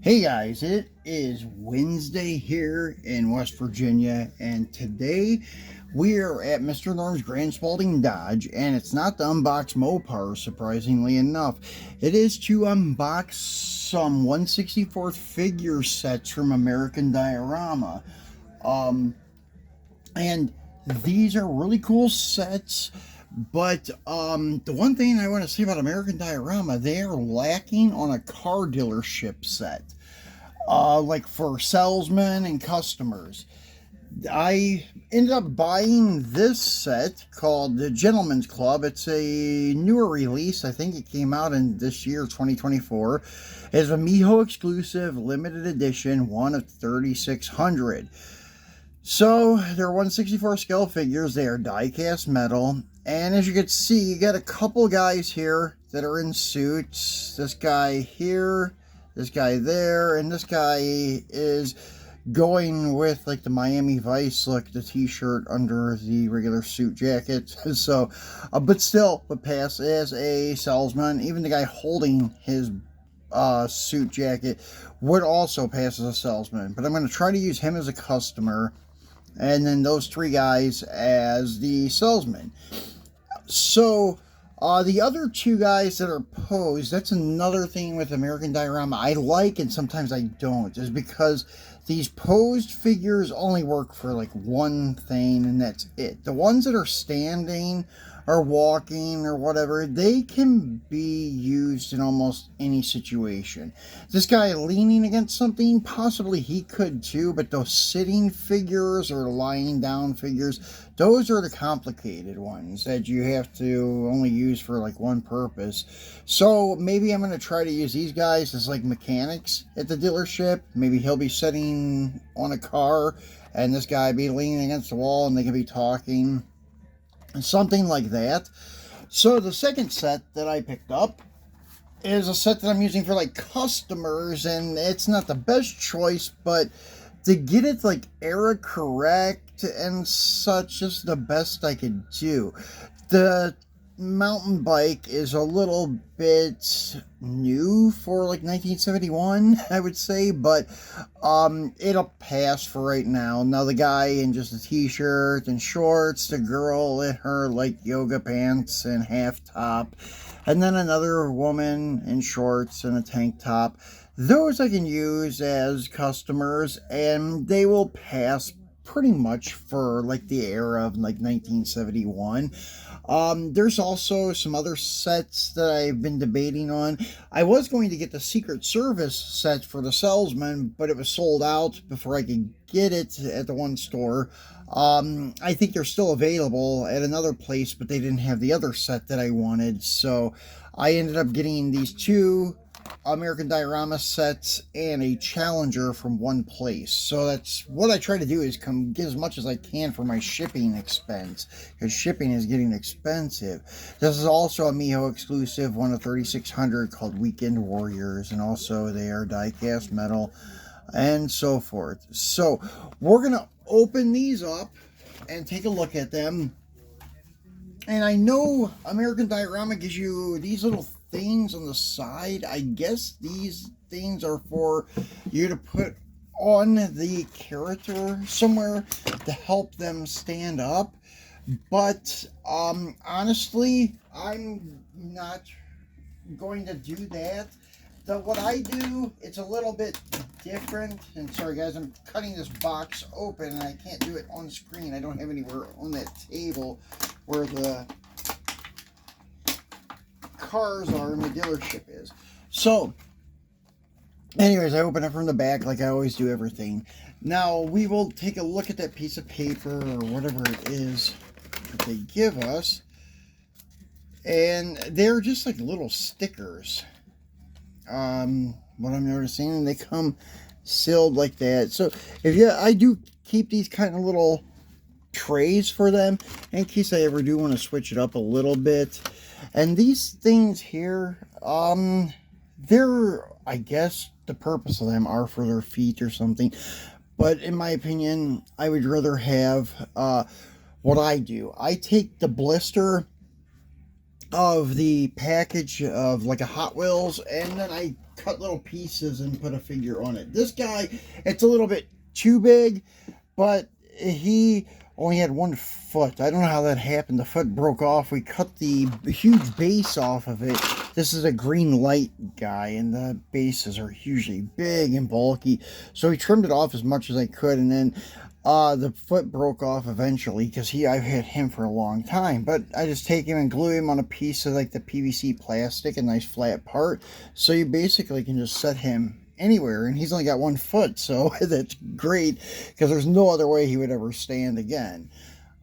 Hey guys, it is Wednesday here in West Virginia, and today we are at Mr. Norm's Grand Spalding Dodge, and it's not to unbox Mopar, surprisingly enough. It is to unbox some 1/64th figure sets from American Diorama. And these are really cool sets. But the one thing I want to say about American Diorama, they are lacking on a car dealership set, like for salesmen and customers. I ended up buying this set called the Gentleman's Club. It's a newer release. I think it came out in this year, 2024. It's a Miho exclusive limited edition, one of 3,600. So they're 1/64 scale figures. They are die-cast metal, and as you can see, you got a couple guys here that are in suits. This guy here, this guy there, and this guy is going with like the Miami Vice look, the t-shirt under the regular suit jacket. So, but still, would pass as a salesman. Even the guy holding his suit jacket would also pass as a salesman. But I'm going to try to use him as a customer, and then those three guys as the salesman. So the other two guys that are posed, that's another thing with American Diorama I like and sometimes I don't, is because these posed figures only work for like one thing and that's it. The ones that are standing or walking or whatever, they can be used in almost any situation. This guy leaning against something, possibly he could too, but those sitting figures or lying down figures, those are the complicated ones that you have to only use for like one purpose. So maybe I'm going to try to use these guys as like mechanics at the dealership. Maybe he'll be sitting on a car and this guy be leaning against the wall and they can be talking. Something like that. So the second set that I picked up is a set that I'm using for like customers, and it's not the best choice, but to get it like era correct and such is the best I could do. The mountain bike is a little bit new for like 1971, I would say, but it'll pass for right now. Now the guy in just a t-shirt and shorts, the girl in her like yoga pants and half top, and then another woman in shorts and a tank top. Those I can use as customers, and they will pass pretty much for like the era of like 1971. There's also some other sets that I've been debating on. I was going to get the Secret Service set for the salesman, but it was sold out before I could get it at the one store. I think they're still available at another place, but they didn't have the other set that I wanted. So I ended up getting these two American Diorama sets and a Challenger from one place. So that's what I try to do, is get as much as I can for my shipping expense, because shipping is getting expensive. This is also a Miho exclusive, one of 3,600, called Weekend Warriors, and also they are die-cast metal and so forth. So we're gonna open these up and take a look at them. And I know American Diorama gives you these little things on the side. I guess these things are for you to put on the character somewhere to help them stand up. But honestly, I'm not going to do that. What I do, it's a little bit different. And sorry guys, I'm cutting this box open and I can't do it on screen. I don't have anywhere on that table where the cars are and the dealership is. So anyways, I open it from the back like I always do everything. Now we will take a look at that piece of paper or whatever it is that they give us, and they're just like little stickers. What I'm noticing, they come sealed like that. So I do keep these kind of little trays for them in case I ever do want to switch it up a little bit. And these things here, they're, I guess the purpose of them are for their feet or something, but in my opinion, I would rather have what I do. I take the blister of the package of like a Hot Wheels, and then I cut little pieces and put a figure on it. This guy, it's a little bit too big, but he only had 1 foot. I don't know how that happened. The foot broke off. We cut the huge base off of it. This is a green light guy, and the bases are hugely big and bulky. So we trimmed it off as much as I could, and then the foot broke off eventually because I've had him for a long time. But I just take him and glue him on a piece of like the PVC plastic, a nice flat part. So you basically can just set him anywhere, and he's only got 1 foot, so that's great because there's no other way he would ever stand again.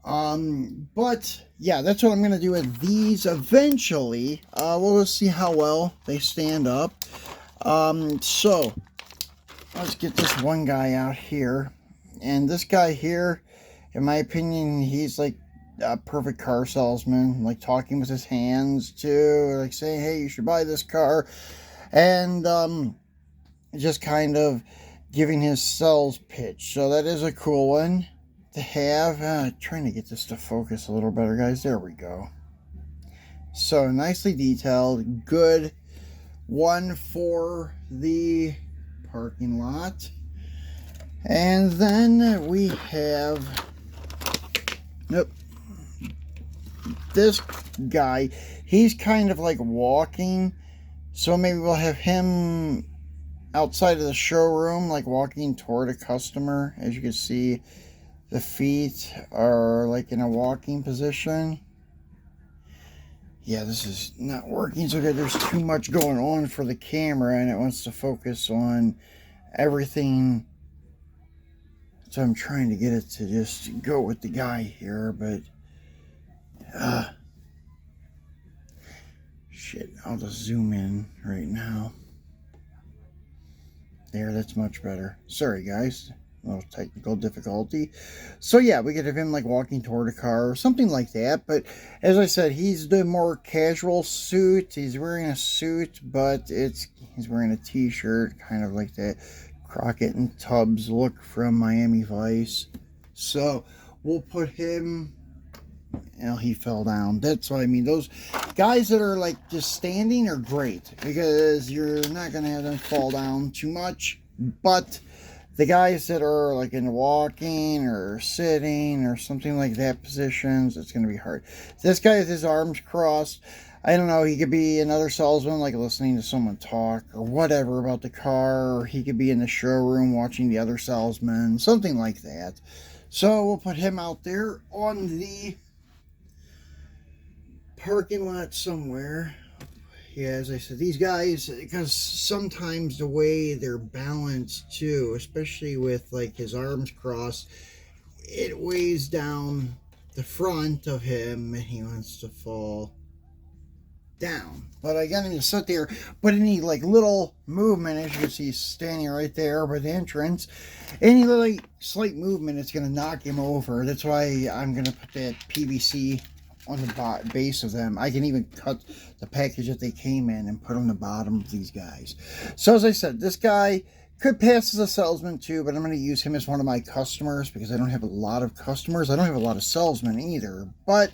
But yeah, that's what I'm going to do with these eventually. We'll just see how well they stand up. So let's get this one guy out here. And this guy here, in my opinion, he's like a perfect car salesman, like talking with his hands too, like saying, hey, you should buy this car. And just kind of giving his sales pitch. So that is a cool one to have. Trying to get this to focus a little better, guys. There we go. So nicely detailed. Good one for the parking lot. And then we have this guy. He's kind of like walking. So maybe we'll have him outside of the showroom, like walking toward a customer. As you can see, the feet are like in a walking position. Yeah, this is not working so good. There's too much going on for the camera, and it wants to focus on everything. So I'm trying to get it to just go with the guy here, but shit, I'll just zoom in right now. There, that's much better. Sorry, guys. A little technical difficulty. So, yeah, we could have him, like, walking toward a car or something like that. But, as I said, he's the more casual suit. He's wearing a suit, but he's wearing a t-shirt, kind of like that Crockett and Tubbs look from Miami Vice. So, we'll put him... Well, he fell down. That's what I mean. Those guys that are like just standing are great because you're not going to have them fall down too much. But the guys that are like in walking or sitting or something like that positions, it's going to be hard. This guy with his arms crossed, I don't know, he could be another salesman like listening to someone talk or whatever about the car, or he could be in the showroom watching the other salesman, something like that. So we'll put him out there on the parking lot somewhere. Yeah, as I said, these guys, because sometimes the way they're balanced too, especially with like his arms crossed, it weighs down the front of him and he wants to fall down. But I got him to sit there, but any like little movement, as you can see, he's standing right there by the entrance, any little slight movement, it's going to knock him over. That's why I'm going to put that PVC on the base of them. I can even cut the package that they came in and put on the bottom of these guys. So as I said, this guy could pass as a salesman too, but I'm going to use him as one of my customers because I don't have a lot of customers. I don't have a lot of salesmen either, but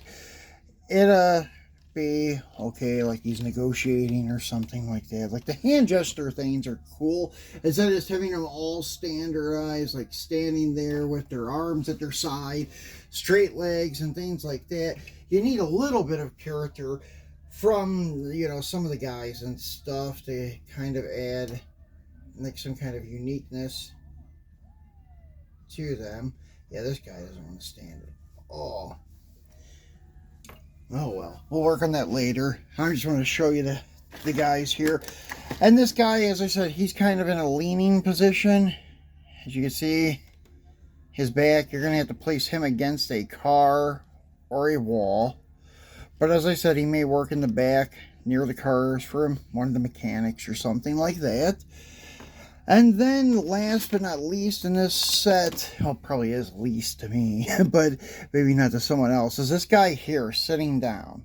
it'll be okay, like he's negotiating or something like that. Like the hand gesture things are cool. Instead of just having them all standardized, like standing there with their arms at their side, straight legs and things like that. You need a little bit of character from, you know, some of the guys and stuff to kind of add like some kind of uniqueness to them. Yeah, this guy doesn't want to stand it. Oh well, we'll work on that later. I just want to show you the guys here. And this guy, as I said, he's kind of in a leaning position. As you can see, his back, you're going to have to place him against a car or a wall. But as I said, he may work in the back near the cars for one of the mechanics or something like that. And then last but not least in this set, well, probably is least to me, but maybe not to someone else, is this guy here sitting down.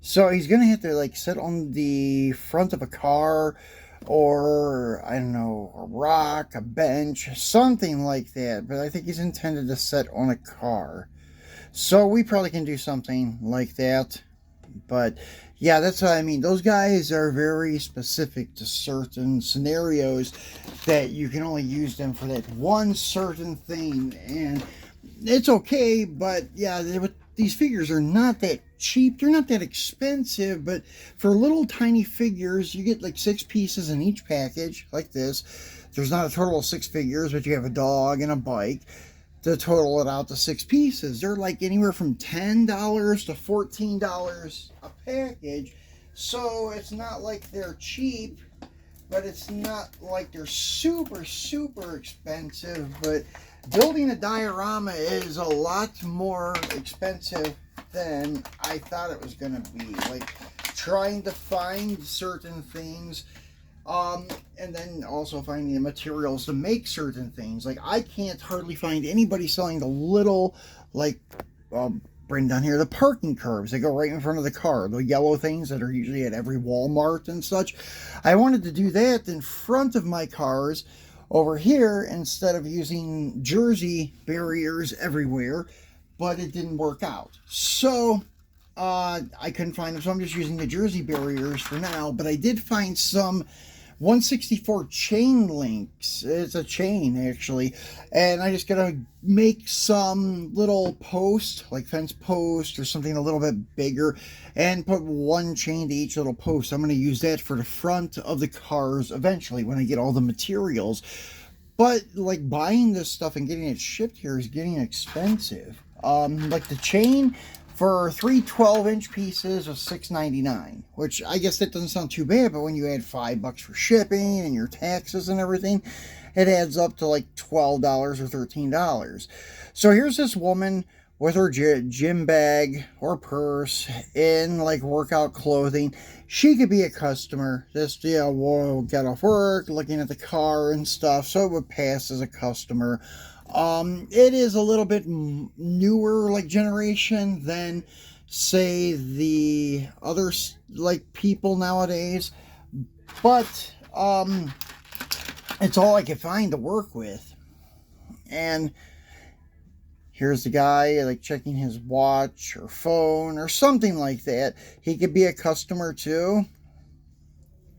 So he's going to have to like sit on the front of a car or, I don't know, a rock, a bench, something like that. But I think he's intended to sit on a car. So we probably can do something like that. But Yeah, that's what I mean. Those guys are very specific to certain scenarios that you can only use them for that one certain thing. And it's okay, but yeah, these figures are not that cheap. They're not that expensive, but for little tiny figures, you get like 6 pieces in each package, like this. There's not a total of 6 figures, but you have a dog and a bike to total it out to 6 pieces. They're like anywhere from $10 to $14 a package. So it's not like they're cheap, but it's not like they're super, super expensive. But building a diorama is a lot more expensive than I thought it was going to be. Like trying to find certain things, and then also finding the materials to make certain things. Like I can't hardly find anybody selling the little, like, bring down here the parking curbs. They go right in front of the car. The yellow things that are usually at every Walmart and such. I wanted to do that in front of my cars over here instead of using jersey barriers everywhere, but it didn't work out. So I couldn't find them, so I'm just using the jersey barriers for now. But I did find some 164 chain links. It's a chain, actually. And I just gotta make some little post, like fence post or something a little bit bigger, and put one chain to each little post. I'm gonna use that for the front of the cars eventually when I get all the materials. But like buying this stuff and getting it shipped here is getting expensive. Like the chain for 3 12-inch pieces was $6.99, which I guess that doesn't sound too bad, but when you add $5 for shipping and your taxes and everything, it adds up to like $12 or $13. So here's this woman with her gym bag or purse in like workout clothing. She could be a customer. Just, yeah, we'll get off work, looking at the car and stuff, so it would pass as a customer. It is a little bit newer, like, generation than, say, the other, like, people nowadays, but, it's all I could find to work with. And here's the guy, like, checking his watch or phone or something like that. He could be a customer, too.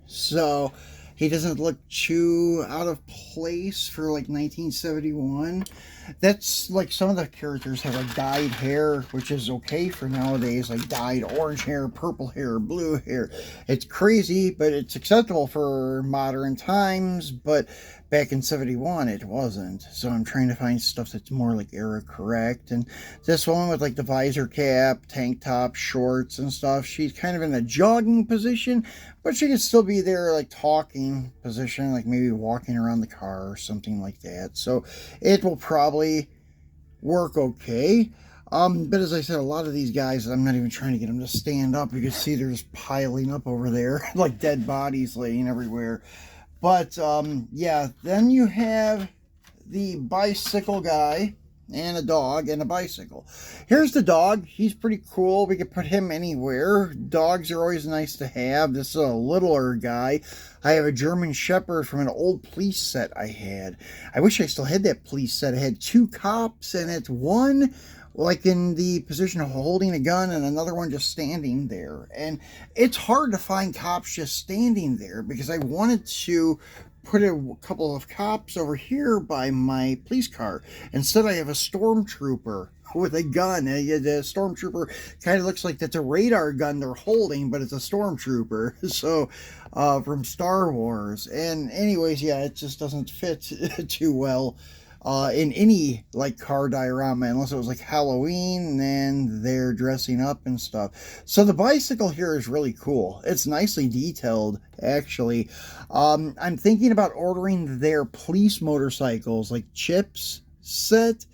So he doesn't look too out of place for like 1971. That's like some of the characters have like dyed hair, which is okay for nowadays, like dyed orange hair, purple hair, blue hair. It's crazy, but it's acceptable for modern times. But back in 71, it wasn't. So I'm trying to find stuff that's more like era correct. And this one with like the visor cap, tank top, shorts and stuff, she's kind of in a jogging position, but she could still be there like talking position, like maybe walking around the car or something like that. So it will probably work okay. But as I said, a lot of these guys, I'm not even trying to get them to stand up. You can see they're just piling up over there, like dead bodies laying everywhere. But, yeah, then you have the bicycle guy and a dog and a bicycle. Here's the dog. He's pretty cool. We could put him anywhere. Dogs are always nice to have. This is a littler guy. I have a German Shepherd from an old police set I had. I wish I still had that police set. I had 2 cops in it. One like in the position of holding a gun and another one just standing there. And it's hard to find cops just standing there because I wanted to put a couple of cops over here by my police car. Instead, I have a stormtrooper with a gun. The stormtrooper kind of looks like that's a radar gun they're holding, but it's a stormtrooper. So, from Star Wars. And anyways, yeah, it just doesn't fit too well in any like car diorama unless it was like Halloween and they're dressing up and stuff. So the bicycle here is really cool. It's nicely detailed, actually. I'm thinking about ordering their police motorcycles, like Chip's set,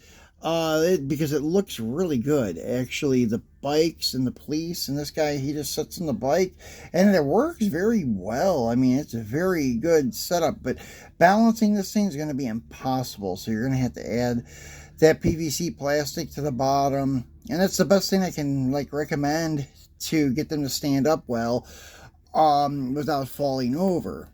because it looks really good, actually. The bikes and the police, and this guy, he just sits on the bike and it works very well. I mean, it's a very good setup, but balancing this thing is going to be impossible. So you're going to have to add that PVC plastic to the bottom, and that's the best thing I can like recommend to get them to stand up well without falling over.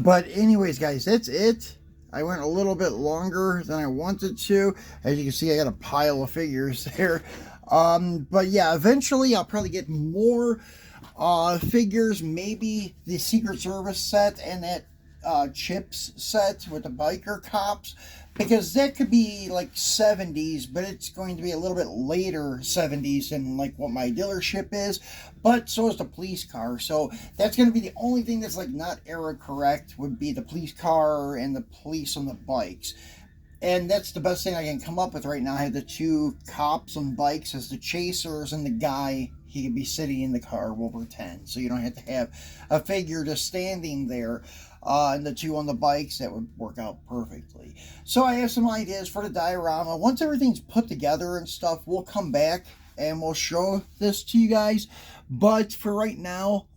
But anyways, guys, that's it. I went a little bit longer than I wanted to. As you can see, I got a pile of figures there. But yeah, eventually I'll probably get more figures, maybe the Secret Service set and that Chips set with the biker cops, because that could be like 70s, but it's going to be a little bit later 70s than like what my dealership is. But so is the police car, so that's going to be the only thing that's like not era correct, would be the police car and the police on the bikes. And that's the best thing I can come up with right now. I have the two cops on bikes as the chasers, and the guy, he could be sitting in the car, we'll pretend. So you don't have to have a figure just standing there. And the two on the bikes, that would work out perfectly. So I have some ideas for the diorama. Once everything's put together and stuff, we'll come back and we'll show this to you guys. But for right now,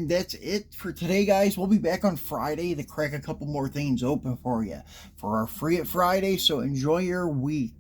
that's it for today, guys. We'll be back on Friday to crack a couple more things open for you for our Free It Friday. So enjoy your week.